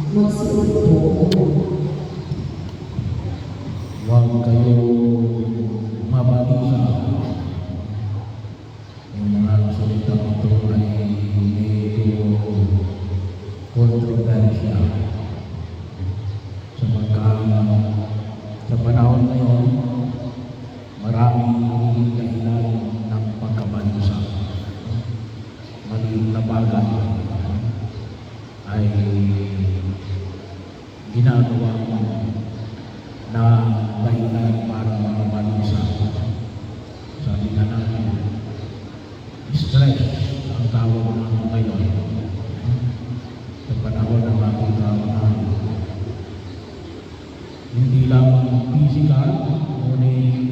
magsuot po. Huwag kayo mabalisa. Yung mga salitang ito ay medyo kontrobersyal. Sa panahon ngayon, maraming nagiging dahilan ng pagkabalisa. Maliit na bagay ay ginagawa na dahilan para makabalisa. Sabi nga natin, stress ang tawag natin ngayon. Sa panahon ng ating tawag, hindi lamang physical, ngunit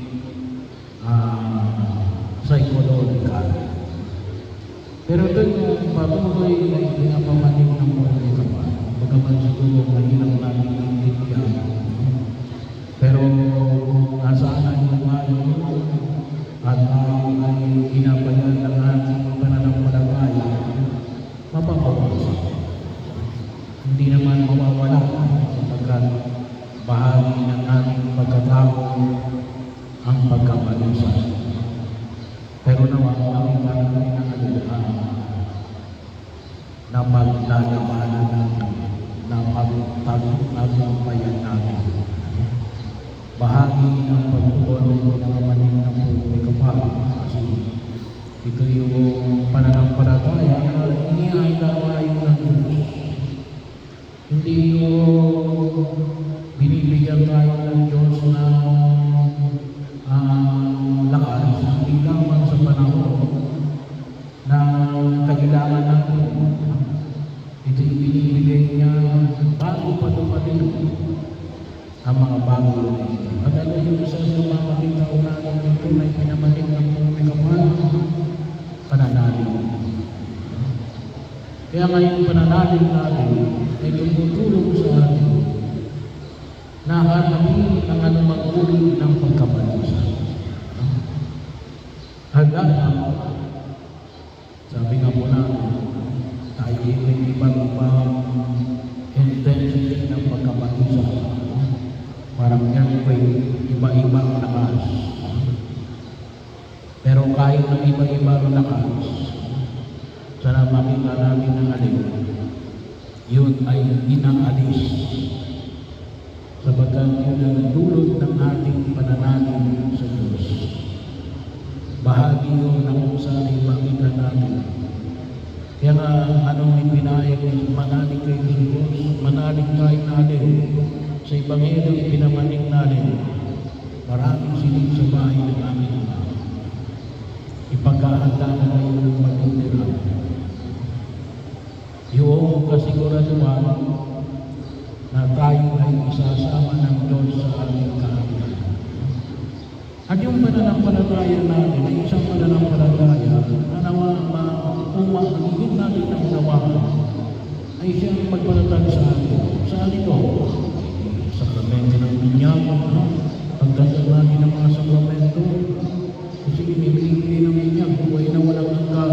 psychological. Pero doon yung patuloy ay pinapamanig ng mga kapal. Bagaman siguro mahirap natin ang bigyan. Pero kung nasaan yung tayo at tayo ay inabayan ng ating pananampalataya, mapapawasan. Hindi naman mawawala sapagkat bahagi ng ating pagkatao ang pagkabalisa. Pero nakita namin na paglalabanan natin, na pagtagumpayan natin. Bahagi ng pagtutunan ng pinakamaning ng buhay kapal. Kasi ito yung pananampalataya na inihaanda tayo ng Diyos. Hindi yung binibigyan tayo ng Diyos na lakas, hindi lamang sa panahon na kailangan natin. Ito yung binibigay niya bago pa dumating ang mga bago na ito. At ano yung isa sa mga makita-unahan nito na pinamating ng buhay kapal? Pananalig. Kaya ngayon pananalig natin ay tumutulong sa atin na hanapin ang anumang uri ng pagkabalisa. Hanggang sabi nga po natin, tayo may ibang intensity ng pagkabalisa. Parang yan po iba-ibang lakas. Pero kahit ng iba-ibang lakas, sana makita natin ang alin, yun ay inaalis. Sapagkat yun ang dulot ng ating pananalig sa Diyos. Bahagi yun na kung saan ay makita natin. Kaya nga, anong ipinayag ng manalig kayo sa Diyos? Manalig kayo natin. Sa Ebanghelyo, ipinamanig natin. Maraming silid sa bahay ng aming Ama. Ipagkahanda na kayo ng matitira. Yung kasiguraduhan na tayo ay isasama ng Diyos sa aming kaharian. At yung pananampalataya natin ay isang pananampalataya na kung makikita natin ang nawakan ay siyang magpalatag sa atin. Saan ito? Sakramento ng binyag, pagdasal natin ng mga sakramento, kasi inibigay ng binyag, buhay na walang hanggan.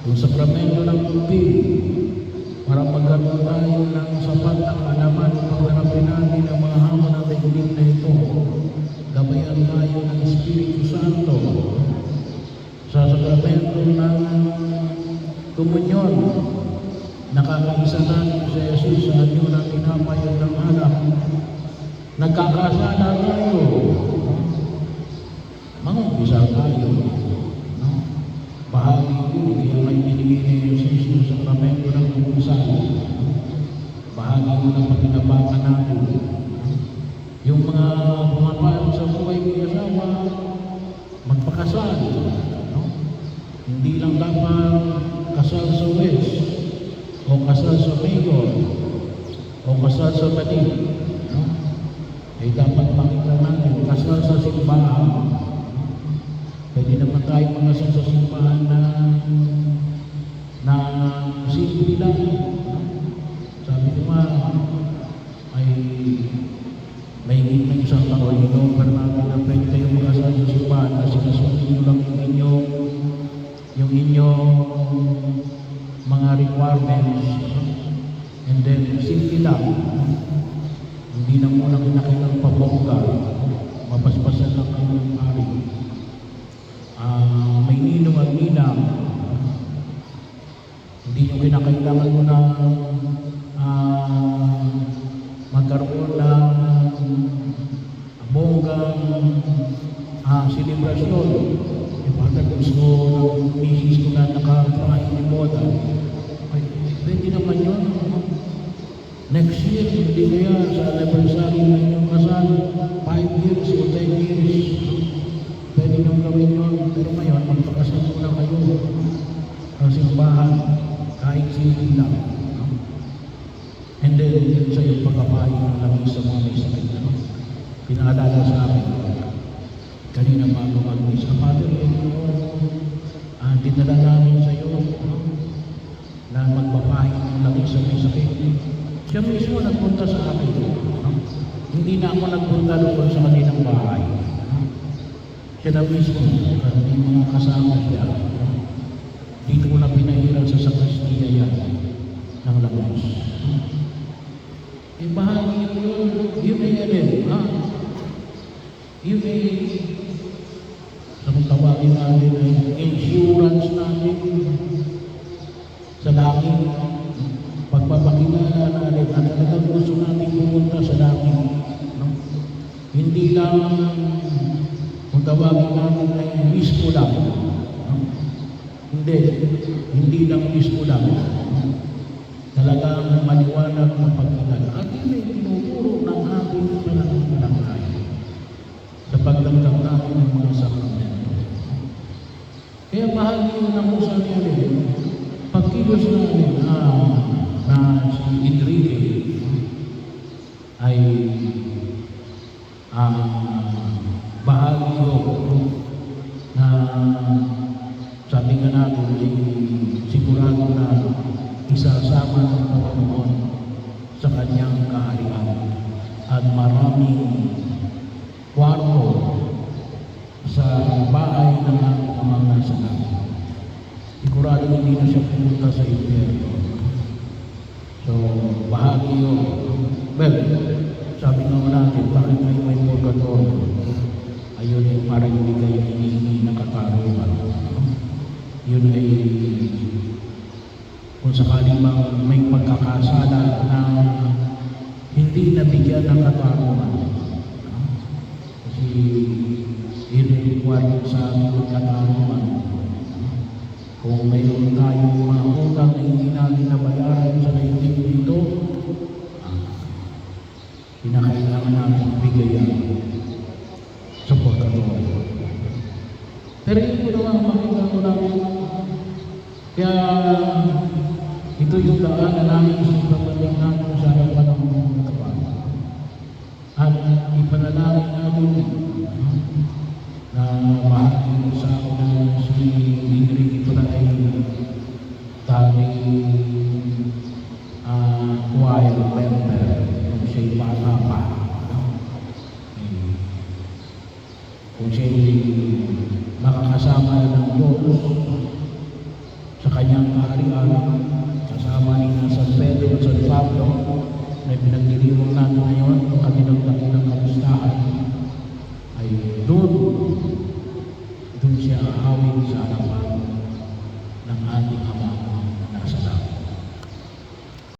Yung sakramento ng puti, para magkaroon tayo ng sapat na kaalaman upang harapin natin ang mga hamon ng daigdig na ito. Gabayan tayo ng Espiritu Santo sa sakramento ng komunyon. Nakakaisa natin sa Jesus sa anyo ng tinapay at ng alak. Nagkakasala tayo. Mag-umpisa tayo. Bahagi yun, kaya may binigay ni Jesus sa sakramento ng kumpisan. Bahagi mo ng pagkinabangan natin. Yung mga pumapayag sa buhay ng asawa, magpakasal. Hindi lang dapat kasal sa West, o kasal sa Mayor, o kasal sa Manila. Ay dapat makita natin, kasal sa simbahan. Pwede naman tayo mga sa simbahan na simple lang. Sabi naman, ay may higit ng isang taon, ino-offer natin na pwede kayo makasal sa simbahan kasi kasunod nyo lang yung inyong mga requirements, and then, simple lang. Hindi na muna kinakailang pabongga. Mapaspasan lang kayo ng hari. May ninong at ninang. Hindi nyo kinakailangan mo na magkaroon ng bonggang selebrasyon. Bakit gusto ng misis ko na nakakain ni Boda? Ay, pwede naman yun. Next year, hindi kaya sa anniversary na inyong kasal, 5 years o 10 years, pwede nyo gawin yun. Pero ngayon, magpakasal muna kayo. Ang simbahan, kahit simple lang. And then, yun sa yung pagkapahin ng langis sa mga may sakit. Pinaalala sa akin, kanina bago mag-miss, Father, dinala namin sa iyo na magpapahin ng langis sa may sakit. Siya mismo nagpunta sa akin. Hindi na ako nagpunta doon sa kanilang bahay. Siya na mismo, may mga kasama siya. Dito ko na pinahiran sa sakristiya yan ng langis. Bahagi yun ay alin, yun ay tawagin natin ay insurance natin sa langit. Pagpapakilala natin at talagang gusto natin pumunta sa langit. Hindi lang kung tawagin natin ay wish ko lang. Hindi lang wish ko lang. Talagang maliwanag na pagkilala. At yun ay tinuturo ng ating pananampalataya sa pagdamdam natin ng mga sakramento. Kaya bahagi yun ang usan niya pagkilos natin na si Enrique ay bahagi yun na sabi nga natin ay sigurado na isasama ng Panginoon sa kanyang kaharian at maraming kwarto sa bahay ng aming amang nasa langit. Sigurado hindi na siya pumunta sa impyerno. So, bahagi yun. Well, sabi nga natin, bakit kayo may purgatorio? Ayun ay para hindi kayo hinihingi ng katarungan. Yun ay kung sakaling may pagkakasala na hindi nabigyan ng katarungan. Kasi i-require sa amin ng katarungan. Kung mayroon tayong mga utang na hindi natin nabayaran sa naindig dito, kinakailangan natin bigayan sa purgatorio. Pero yun po naman makita ko namin. Kaya ito yung daan na namin ipapalik natin sa harapan ng mga kapal. At ipanalangin natin na mahal sa akin na si Enrique ito na ay tanging choir member kung siya'y bata pa. Kung siya'y makakasama ng Diyos sa kanyang kaharian, kasama ni San Pedro at San Pablo na pinagdiriwang natin ngayon ang kanilang dakilang kamustahan ay doon siya ahawin sa harapan.